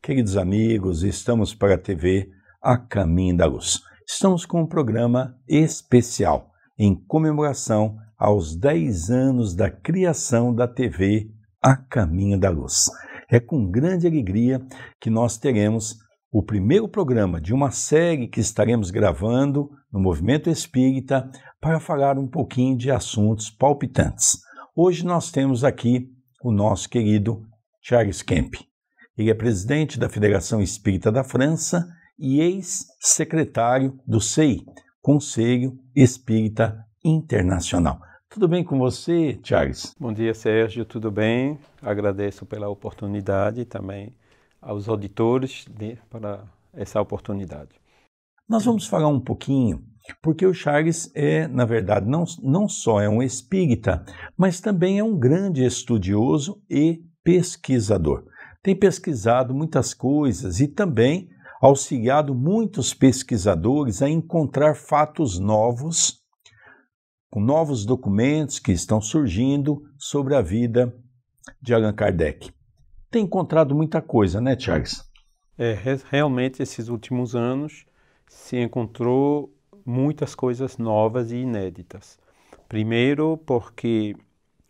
Queridos amigos, estamos para a TV A Caminho da Luz. Estamos com um programa especial em comemoração aos 10 anos da criação da TV A Caminho da Luz. É com grande alegria que nós teremos o primeiro programa de uma série que estaremos gravando no Movimento Espírita para falar um pouquinho de assuntos palpitantes. Hoje nós temos aqui o nosso querido Charles Kemp. Ele é presidente da Federação Espírita da França e ex-secretário do CEI, Conselho Espírita Internacional. Tudo bem com você, Charles? Bom dia, Sérgio, tudo bem? Agradeço pela oportunidade e também aos auditores para essa oportunidade. Nós vamos falar um pouquinho, porque o Charles é, na verdade, não só é um espírita, mas também é um grande estudioso e pesquisador. Tem pesquisado muitas coisas e também auxiliado muitos pesquisadores a encontrar fatos novos, com novos documentos que estão surgindo sobre a vida de Allan Kardec. Tem encontrado muita coisa, né, Charles? Realmente, esses últimos anos se encontrou muitas coisas novas e inéditas. Primeiro, porque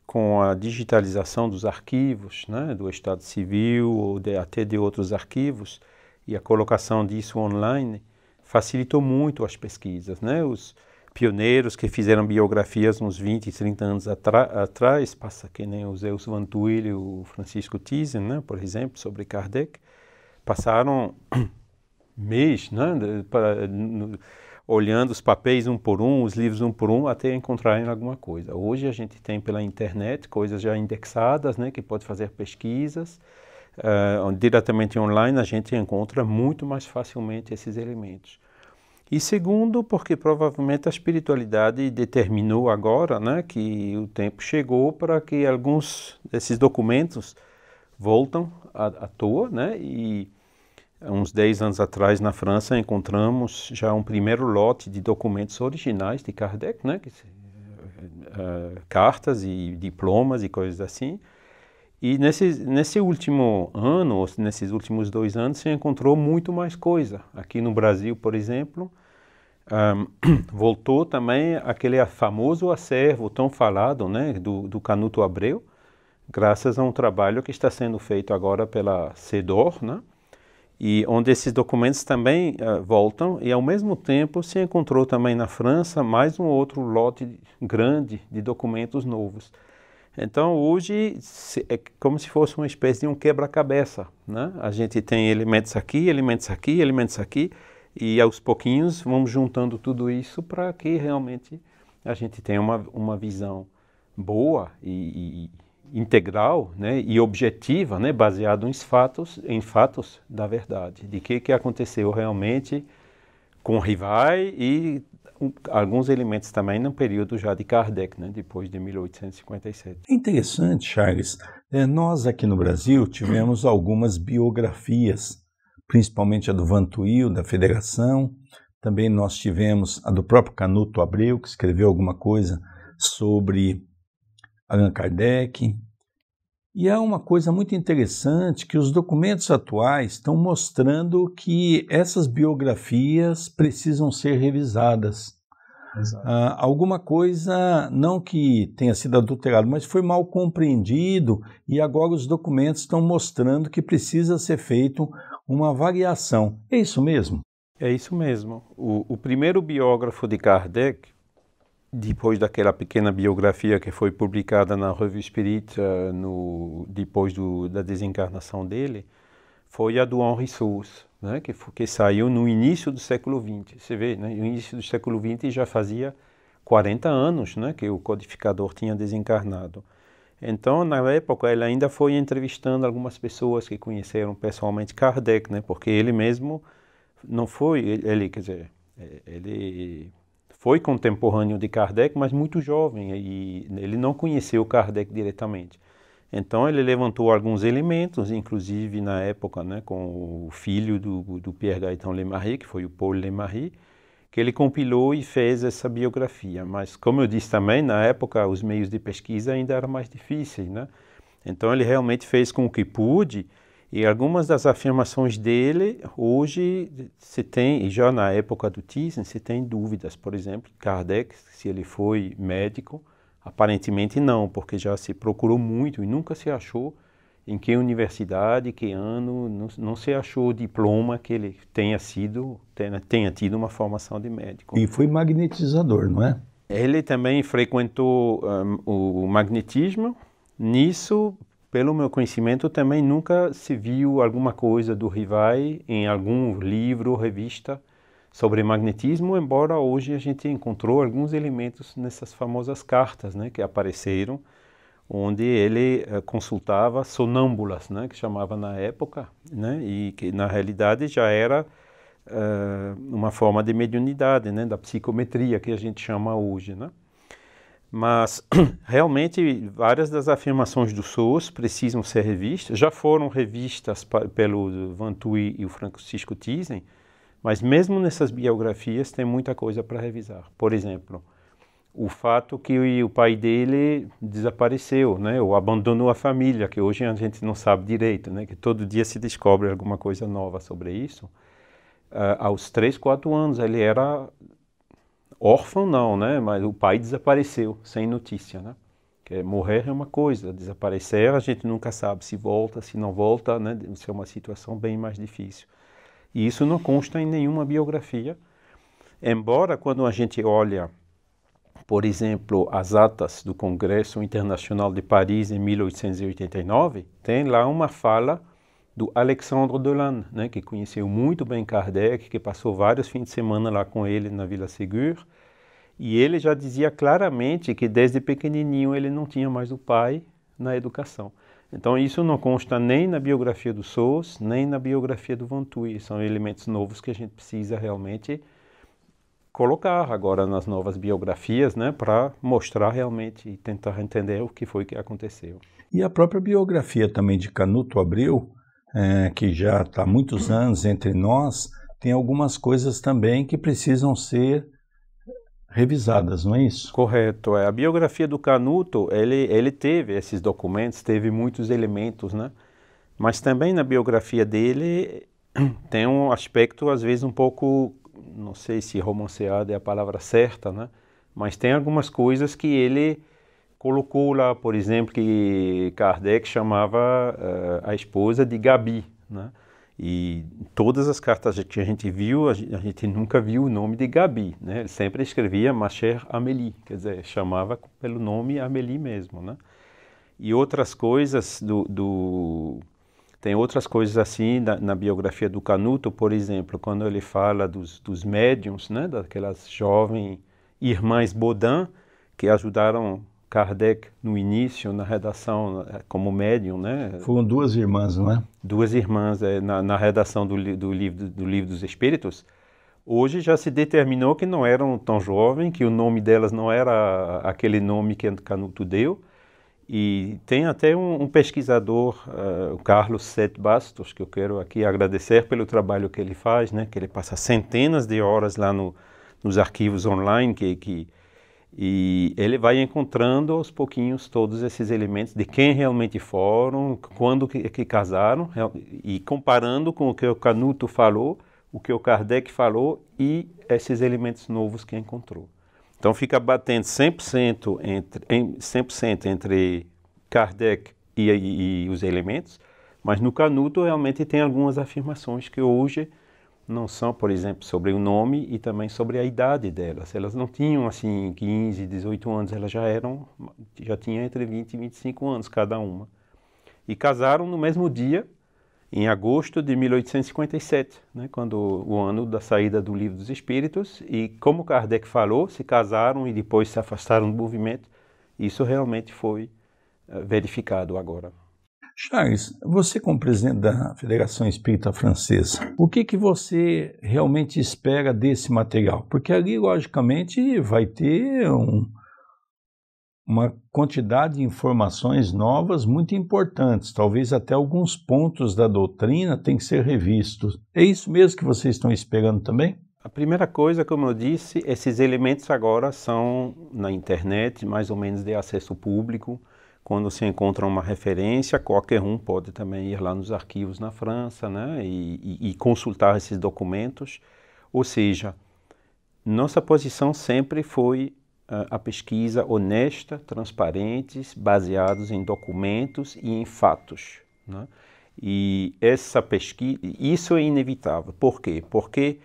com a digitalização dos arquivos, né, do Estado Civil ou até de outros arquivos, e a colocação disso online, facilitou muito as pesquisas, né? Os pioneiros que fizeram biografias uns 20, 30 anos atrás, passa que nem o Zeus Van Tuyl e o Francisco Thyssen, né, por exemplo, sobre Kardec, passaram mês, né, olhando os papéis um por um, os livros um por um, até encontrarem alguma coisa. Hoje a gente tem pela internet coisas já indexadas, né, que pode fazer pesquisas, diretamente online a gente encontra muito mais facilmente esses elementos. E segundo, porque provavelmente a espiritualidade determinou agora, né, que o tempo chegou para que alguns desses documentos voltam à toa, né, e uns 10 anos atrás, na França, encontramos já um primeiro lote de documentos originais de Kardec, né, cartas e diplomas e coisas assim. E nesse último ano, ou nesses últimos 2 anos, se encontrou muito mais coisa. Aqui no Brasil, por exemplo, voltou também aquele famoso acervo tão falado, né, do Canuto Abreu, graças a um trabalho que está sendo feito agora pela CEDOR, né, e onde esses documentos também voltam, e ao mesmo tempo se encontrou também na França mais um outro lote grande de documentos novos. Então hoje é como se fosse uma espécie de um quebra-cabeça, né? A gente tem elementos aqui, elementos aqui, elementos aqui, e aos pouquinhos vamos juntando tudo isso para que realmente a gente tenha uma visão boa e integral, né, e objetiva, né, baseado em fatos da verdade, de que aconteceu realmente com Rivai e alguns elementos também no período já de Kardec, né, depois de 1857. É interessante, Charles. Nós aqui no Brasil tivemos algumas biografias, principalmente a do Van Tuyl, da Federação. Também nós tivemos a do próprio Canuto Abreu, que escreveu alguma coisa sobre Allan Kardec. E há uma coisa muito interessante que os documentos atuais estão mostrando que essas biografias precisam ser revisadas. Alguma coisa, não que tenha sido adulterado, mas foi mal compreendido e agora os documentos estão mostrando que precisa ser feito uma variação. É isso mesmo? É isso mesmo. O primeiro biógrafo de Kardec, depois daquela pequena biografia que foi publicada na Revue Espírita depois da desencarnação dele, foi a do Henri Sauce, né, que saiu no início do século XX. Você vê, né, no início do século XX já fazia 40 anos, né, que o codificador tinha desencarnado. Então, na época, ele ainda foi entrevistando algumas pessoas que conheceram pessoalmente Kardec, né, porque ele mesmo não foi, ele foi contemporâneo de Kardec, mas muito jovem, e ele não conheceu Kardec diretamente. Então ele levantou alguns elementos, inclusive na época, né, com o filho do Pierre Gaëtan Lemarie, que foi o Paul Lemarie, que ele compilou e fez essa biografia. Mas, como eu disse também, na época os meios de pesquisa ainda eram mais difíceis, né? Então ele realmente fez com o que pôde E algumas das afirmações dele, hoje, se tem, e já na época do Thyssen, se tem dúvidas. Por exemplo, Kardec, se ele foi médico, aparentemente não, porque já se procurou muito e nunca se achou em que universidade, que ano, não se achou o diploma que ele tenha tido uma formação de médico. E foi magnetizador, não é? Ele também frequentou o magnetismo. Nisso, pelo meu conhecimento, também nunca se viu alguma coisa do Rivai em algum livro ou revista sobre magnetismo, embora hoje a gente encontrou alguns elementos nessas famosas cartas, né, que apareceram, onde ele consultava sonâmbulas, né, que chamava na época, né, e que na realidade já era uma forma de mediunidade, né, da psicometria que a gente chama hoje, né? Mas realmente várias das afirmações do SOS precisam ser revistas, já foram revistas pelo Van Tuy e o Francisco Thyssen, mas mesmo nessas biografias tem muita coisa para revisar. Por exemplo, o fato que o pai dele desapareceu, né, ou abandonou a família, que hoje a gente não sabe direito, né, que todo dia se descobre alguma coisa nova sobre isso. Aos 3, 4 anos ele era órfão não, né, mas o pai desapareceu, sem notícia, né. Que morrer é uma coisa, desaparecer a gente nunca sabe se volta, se não volta, né, isso é uma situação bem mais difícil. E isso não consta em nenhuma biografia, embora quando a gente olha, por exemplo, as atas do Congresso Internacional de Paris em 1889, tem lá uma fala do Alexandre Delanne, né, que conheceu muito bem Kardec, que passou vários fins de semana lá com ele na Vila Ségur, e ele já dizia claramente que desde pequenininho ele não tinha mais o pai na educação. Então isso não consta nem na biografia do SOS, nem na biografia do Van Tuy. São elementos novos que a gente precisa realmente colocar agora nas novas biografias, né, para mostrar realmente e tentar entender o que foi que aconteceu. E a própria biografia também de Canuto Abreu, que já está há muitos anos entre nós, tem algumas coisas também que precisam ser revisadas, não é isso? Correto. A biografia do Canuto, ele teve esses documentos, teve muitos elementos, né? Mas também na biografia dele tem um aspecto, às vezes, um pouco, não sei se romanceado é a palavra certa, né? Mas tem algumas coisas que ele colocou lá, por exemplo, que Kardec chamava a esposa de Gabi, né? E todas as cartas que a gente viu, a gente nunca viu o nome de Gabi, né? Ele sempre escrevia Ma chère Amélie, quer dizer, chamava pelo nome Amélie mesmo, né? E outras coisas tem outras coisas assim na biografia do Canuto, por exemplo, quando ele fala dos médiums, né? Daquelas jovens irmãs Baudin que ajudaram Kardec no início, na redação como médium, né? Foram 2 irmãs, não é? 2 irmãs na redação do livro dos Espíritos. Hoje já se determinou que não eram tão jovens, que o nome delas não era aquele nome que Canuto deu. E tem até um pesquisador, o Carlos Sete Bastos, que eu quero aqui agradecer pelo trabalho que ele faz, né? Que ele passa centenas de horas lá nos arquivos online, e ele vai encontrando aos pouquinhos todos esses elementos de quem realmente foram, quando que casaram, e comparando com o que o Canuto falou, o que o Kardec falou e esses elementos novos que encontrou. Então fica batendo 100% entre Kardec e os elementos, mas no Canuto realmente tem algumas afirmações que hoje não são, por exemplo, sobre o nome e também sobre a idade delas. Elas não tinham, assim, 15, 18 anos, elas já tinham entre 20 e 25 anos cada uma. E casaram no mesmo dia, em agosto de 1857, né, o ano da saída do Livro dos Espíritos, e como Kardec falou, se casaram e depois se afastaram do movimento. Isso realmente foi verificado agora. Charles, você como presidente da Federação Espírita Francesa, o que você realmente espera desse material? Porque ali, logicamente, vai ter uma quantidade de informações novas muito importantes. Talvez até alguns pontos da doutrina tenham que ser revistos. É isso mesmo que vocês estão esperando também? A primeira coisa, como eu disse, esses elementos agora são na internet, mais ou menos de acesso público, quando se encontra uma referência, qualquer um pode também ir lá nos arquivos na França, né, e consultar esses documentos. Ou seja, nossa posição sempre foi a pesquisa honesta, transparentes, baseados em documentos e em fatos, né? E essa pesquisa, isso é inevitável. Por quê? Porque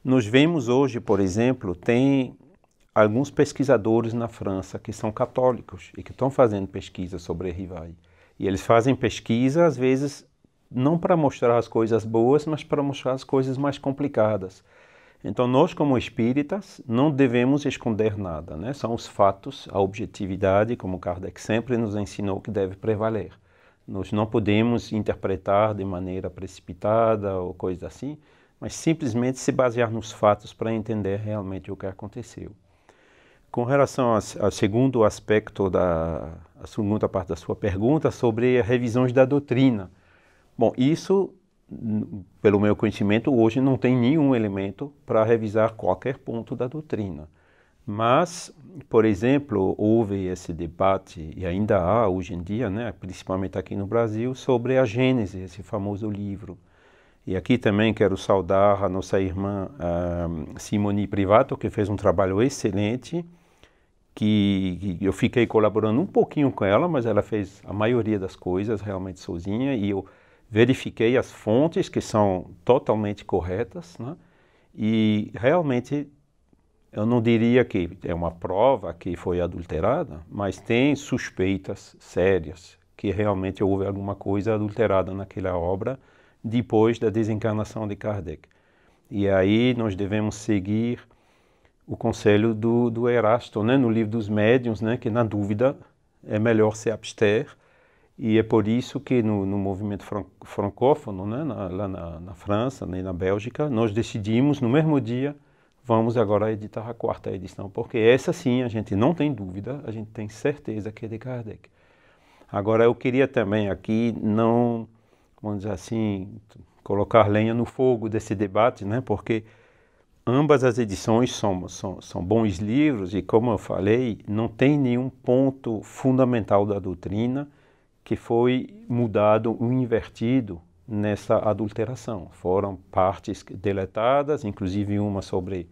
nós vemos hoje, por exemplo, tem alguns pesquisadores na França que são católicos e que estão fazendo pesquisa sobre Rivail. E eles fazem pesquisa, às vezes, não para mostrar as coisas boas, mas para mostrar as coisas mais complicadas. Então, nós, como espíritas, não devemos esconder nada, né? São os fatos, a objetividade, como Kardec sempre nos ensinou, que deve prevaler. Nós não podemos interpretar de maneira precipitada ou coisa assim, mas simplesmente se basear nos fatos para entender realmente o que aconteceu. Com relação ao segundo aspecto, a segunda parte da sua pergunta, sobre revisões da doutrina. Bom, isso, pelo meu conhecimento, hoje não tem nenhum elemento para revisar qualquer ponto da doutrina. Mas, por exemplo, houve esse debate, e ainda há hoje em dia, né, principalmente aqui no Brasil, sobre a Gênese, esse famoso livro. E aqui também quero saudar a nossa irmã Simone Privato, que fez um trabalho excelente, que eu fiquei colaborando um pouquinho com ela, mas ela fez a maioria das coisas realmente sozinha, e eu verifiquei as fontes que são totalmente corretas, né? E realmente eu não diria que é uma prova que foi adulterada, mas tem suspeitas sérias que realmente houve alguma coisa adulterada naquela obra depois da desencarnação de Kardec. E aí nós devemos seguir o conselho do Erasto, né, no livro dos médiuns, né, que na dúvida é melhor se abster, e é por isso que no movimento francófono, né, lá na França, né, na Bélgica, nós decidimos no mesmo dia, vamos agora editar a 4ª edição, porque essa sim a gente não tem dúvida, a gente tem certeza que é de Kardec. Agora eu queria também aqui não, vamos dizer assim, colocar lenha no fogo desse debate, né, porque ambas as edições são bons livros e, como eu falei, não tem nenhum ponto fundamental da doutrina que foi mudado ou invertido nessa adulteração. Foram partes deletadas, inclusive uma sobre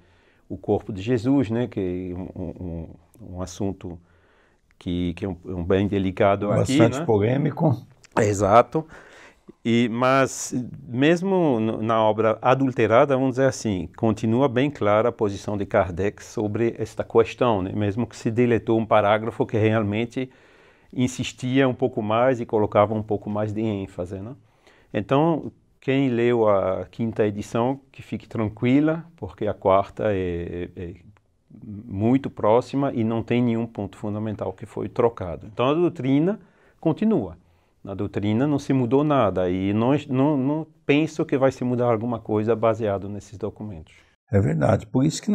o corpo de Jesus, né, que é um assunto que é um bem delicado aqui. Bastante, né? Polêmico. Exato. Mas mesmo na obra adulterada, vamos dizer assim, continua bem clara a posição de Kardec sobre esta questão, né? Mesmo que se deletou um parágrafo que realmente insistia um pouco mais e colocava um pouco mais de ênfase, né? Então, quem leu a 5ª edição, que fique tranquila, porque a 4ª é muito próxima e não tem nenhum ponto fundamental que foi trocado. Então, a doutrina continua. Na doutrina não se mudou nada e não penso que vai se mudar alguma coisa baseado nesses documentos. É verdade. Por isso que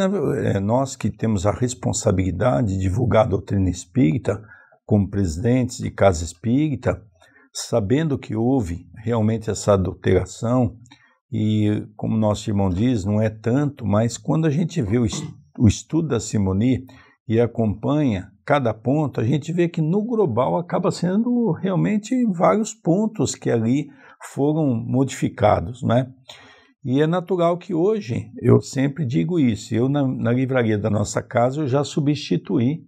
nós que temos a responsabilidade de divulgar a doutrina espírita, como presidentes de casa espírita, sabendo que houve realmente essa adulteração, e como nosso irmão diz, não é tanto, mas quando a gente vê o estudo da Simone e acompanha cada ponto, a gente vê que no global acaba sendo realmente vários pontos que ali foram modificados, né? E é natural que hoje, eu sempre digo isso, eu na livraria da nossa casa eu já substituí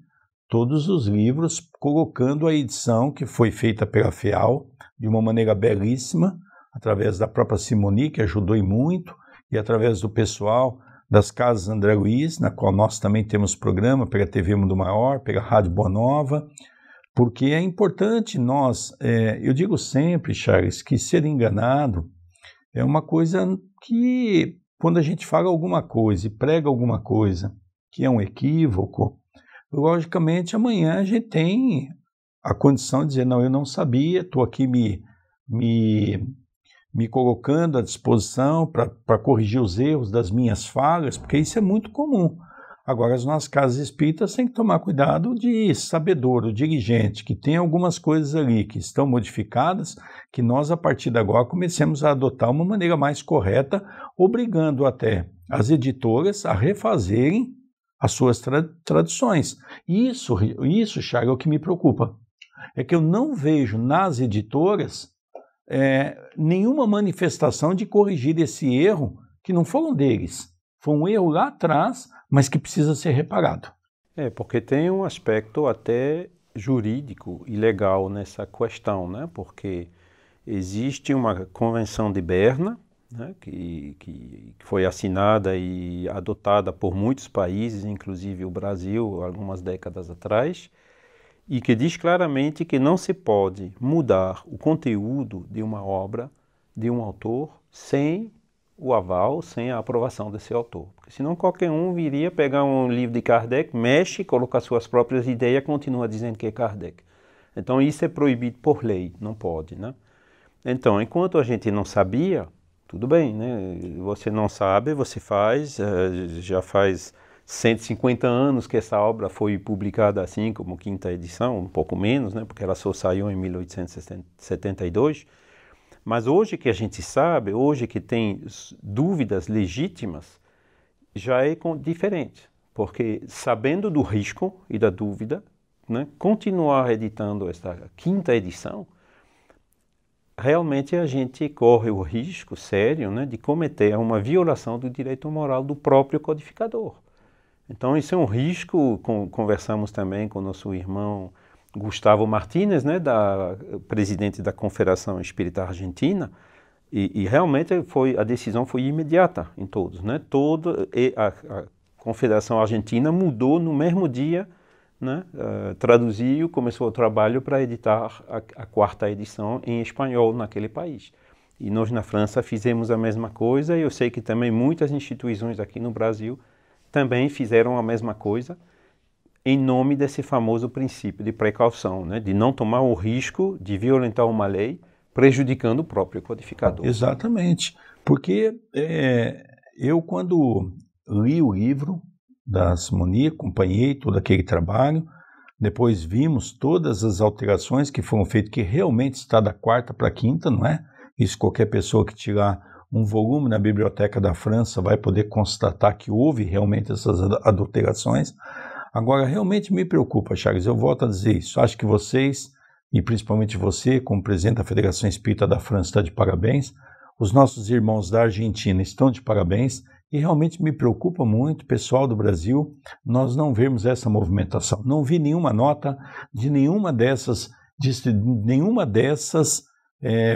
todos os livros, colocando a edição que foi feita pela FEAL, de uma maneira belíssima, através da própria Simone, que ajudou muito, e através do pessoal das Casas André Luiz, na qual nós também temos programa pela TV Mundo Maior, pela Rádio Boa Nova, porque é importante nós, eu digo sempre, Charles, que ser enganado é uma coisa que, quando a gente fala alguma coisa e prega alguma coisa que é um equívoco, logicamente amanhã a gente tem a condição de dizer, não, eu não sabia, estou aqui me colocando à disposição para corrigir os erros das minhas falhas, porque isso é muito comum. Agora, as nossas casas espíritas têm que tomar cuidado de sabedor, o dirigente, que tem algumas coisas ali que estão modificadas, que nós, a partir de agora, comecemos a adotar uma maneira mais correta, obrigando até as editoras a refazerem as suas traduções. Isso, Charles, é o que me preocupa. é que eu não vejo nas editoras nenhuma manifestação de corrigir esse erro, que não foram deles. Foi um erro lá atrás, mas que precisa ser reparado. Porque tem um aspecto até jurídico e legal nessa questão, né? Porque existe uma Convenção de Berna, né? que foi assinada e adotada por muitos países, inclusive o Brasil, algumas décadas atrás, e que diz claramente que não se pode mudar o conteúdo de uma obra, de um autor, sem o aval, sem a aprovação desse autor. Porque senão qualquer um viria pegar um livro de Kardec, mexe, colocar suas próprias ideias e continua dizendo que é Kardec. Então isso é proibido por lei, não pode, né? Então, enquanto a gente não sabia, tudo bem, né? Você não sabe, você faz, já faz 150 anos que essa obra foi publicada assim, como quinta edição, um pouco menos, né? Porque ela só saiu em 1872. Mas hoje que a gente sabe, hoje que tem dúvidas legítimas, já é diferente. Porque sabendo do risco e da dúvida, né, continuar editando esta quinta edição, realmente a gente corre o risco sério, né, de cometer uma violação do direito moral do próprio codificador. Então isso é um risco. Conversamos também com o nosso irmão Gustavo Martínez, né, presidente da Confederação Espírita Argentina, e realmente a decisão foi imediata em todos, né? A Confederação Argentina mudou no mesmo dia, né? Traduziu, começou o trabalho para editar a quarta edição em espanhol naquele país. E nós na França fizemos a mesma coisa, e eu sei que também muitas instituições aqui no Brasil também fizeram a mesma coisa, em nome desse famoso princípio de precaução, né? De não tomar o risco de violentar uma lei, prejudicando o próprio codificador. Exatamente, porque eu, quando li o livro da Simonia, acompanhei todo aquele trabalho, depois vimos todas as alterações que foram feitas, que realmente está da quarta para a quinta, não é? Isso qualquer pessoa que tirar um volume na Biblioteca da França vai poder constatar que houve realmente essas adulterações. Agora, realmente me preocupa, Charles, eu volto a dizer isso. Acho que vocês, e principalmente você, como presidente da Federação Espírita da França, está de parabéns. Os nossos irmãos da Argentina estão de parabéns. E realmente me preocupa muito, pessoal do Brasil, nós não vemos essa movimentação. Não vi nenhuma nota de nenhuma dessas,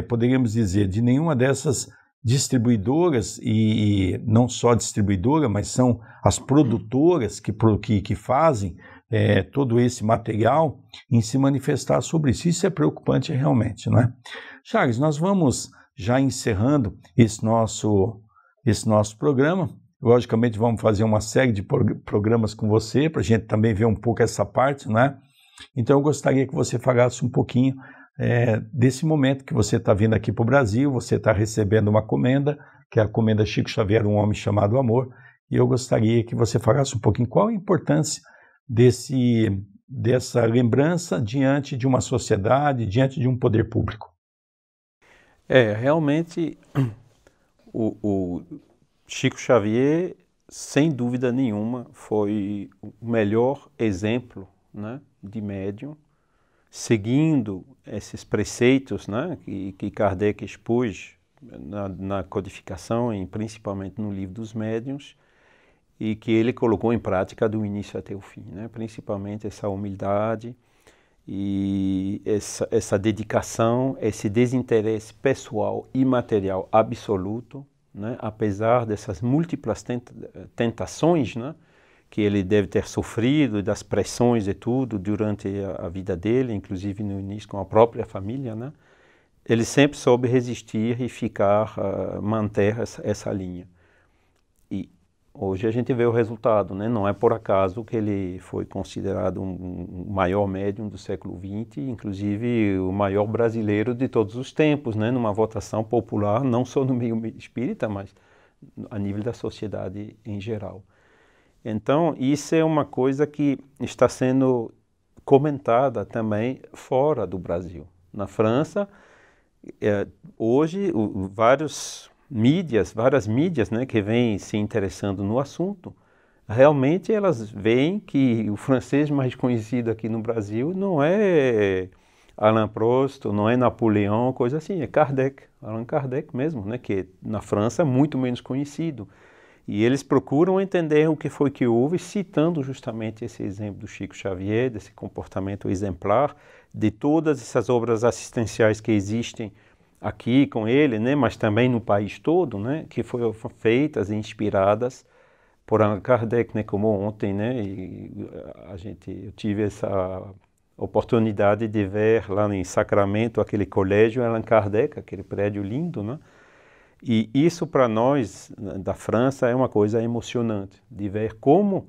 poderíamos dizer, de nenhuma dessas distribuidoras, e não só distribuidora, mas são as produtoras que fazem todo esse material, em se manifestar sobre isso. Isso é preocupante realmente, não é? Charles, nós vamos já encerrando esse nosso programa. Logicamente vamos fazer uma série de programas com você, para a gente também ver um pouco essa parte, né? Então eu gostaria que você falasse um pouquinho desse momento que você está vindo aqui para o Brasil. Você está recebendo uma comenda, que é a comenda Chico Xavier, um homem chamado amor, e eu gostaria que você falasse um pouquinho qual a importância dessa lembrança diante de uma sociedade, diante de um poder público. Realmente o Chico Xavier, sem dúvida nenhuma, foi o melhor exemplo, né, de médium, seguindo esses preceitos, né, que Kardec expôs na codificação, e principalmente no Livro dos Médiuns, e que ele colocou em prática do início até o fim, né, principalmente essa humildade e essa dedicação, esse desinteresse pessoal e material absoluto, né, apesar dessas múltiplas tentações, né, que ele deve ter sofrido, das pressões e tudo durante a vida dele, inclusive no início com a própria família, né, ele sempre soube resistir e manter essa linha. E hoje a gente vê o resultado, né? Não é por acaso que ele foi considerado um maior médium do século XX, inclusive o maior brasileiro de todos os tempos, né? Numa votação popular, não só no meio espírita, mas a nível da sociedade em geral. Então, isso é uma coisa que está sendo comentada também fora do Brasil. Na França, hoje, várias mídias, né, que vêm se interessando no assunto, realmente elas veem que o francês mais conhecido aqui no Brasil não é Alain Prost, não é Napoleão, coisa assim, é Kardec, Allan Kardec mesmo, né, que na França é muito menos conhecido. E eles procuram entender o que foi que houve, citando justamente esse exemplo do Chico Xavier, desse comportamento exemplar, de todas essas obras assistenciais que existem aqui com ele, né, mas também no país todo, né, que foram feitas e inspiradas por Allan Kardec, né, como ontem, né, e eu tive essa oportunidade de ver lá em Sacramento aquele colégio Allan Kardec, aquele prédio lindo, né? E isso para nós da França é uma coisa emocionante, de ver como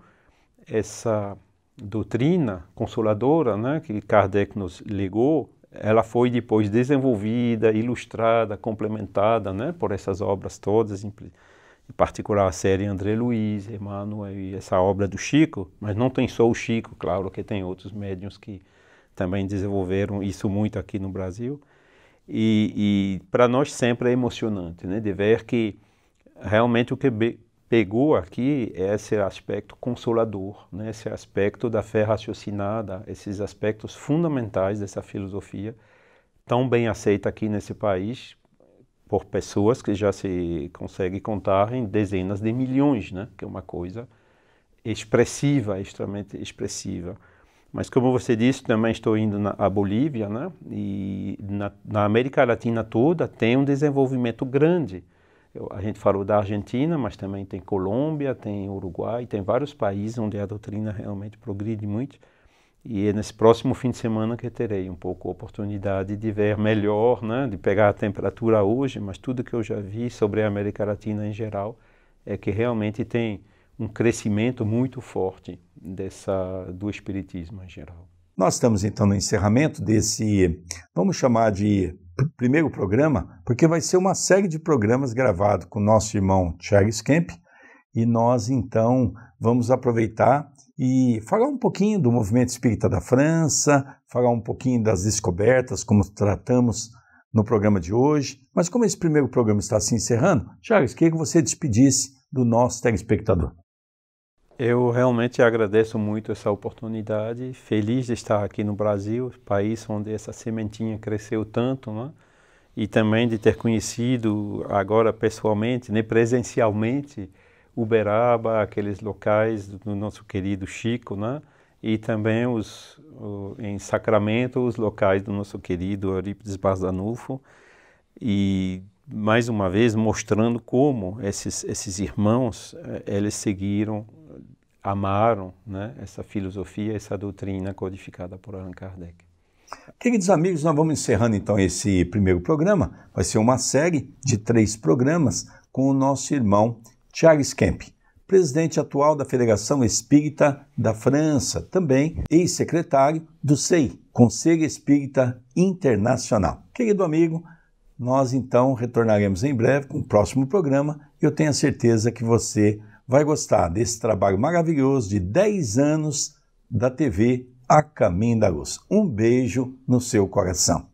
essa doutrina consoladora, né, que Kardec nos legou, ela foi depois desenvolvida, ilustrada, complementada, né, por essas obras todas, em particular a série André Luiz, Emmanuel e essa obra do Chico, mas não tem só o Chico, claro que tem outros médiuns que também desenvolveram isso muito aqui no Brasil. E para nós sempre é emocionante, né, de ver que realmente o que pegou aqui é esse aspecto consolador, né, esse aspecto da fé raciocinada, esses aspectos fundamentais dessa filosofia, tão bem aceita aqui nesse país por pessoas que já se consegue contar em dezenas de milhões, né, que é uma coisa expressiva, extremamente expressiva. Mas como você disse, também estou indo à Bolívia, né? E na América Latina toda tem um desenvolvimento grande. A gente falou da Argentina, mas também tem Colômbia, tem Uruguai, tem vários países onde a doutrina realmente progride muito. E é nesse próximo fim de semana que terei um pouco a oportunidade de ver melhor, né? De pegar a temperatura hoje, mas tudo que eu já vi sobre a América Latina em geral é que realmente tem um crescimento muito forte do espiritismo em geral. Nós estamos então no encerramento desse, vamos chamar de primeiro programa, porque vai ser uma série de programas gravados com o nosso irmão Charles Kemp, e nós então vamos aproveitar e falar um pouquinho do movimento espírita da França, falar um pouquinho das descobertas, como tratamos no programa de hoje. Mas como esse primeiro programa está se encerrando, Charles, queria que você despedisse do nosso telespectador. Eu realmente agradeço muito essa oportunidade, feliz de estar aqui no Brasil, país onde essa sementinha cresceu tanto, né? E também de ter conhecido agora pessoalmente, né, presencialmente, Uberaba, aqueles locais do nosso querido Chico, né? E também em Sacramento, os locais do nosso querido Eurípides Barçanufo, e mais uma vez mostrando como esses irmãos, eles seguiram, amaram, né, essa filosofia, essa doutrina codificada por Allan Kardec. Queridos amigos, nós vamos encerrando então esse primeiro programa. Vai ser uma série de 3 programas com o nosso irmão Charles Kemp, presidente atual da Federação Espírita da França, também ex-secretário do SEI, Conselho Espírita Internacional. Querido amigo, nós então retornaremos em breve com o próximo programa. Eu tenho a certeza que você vai gostar desse trabalho maravilhoso de 10 anos da TV A Caminho da Luz. Um beijo no seu coração.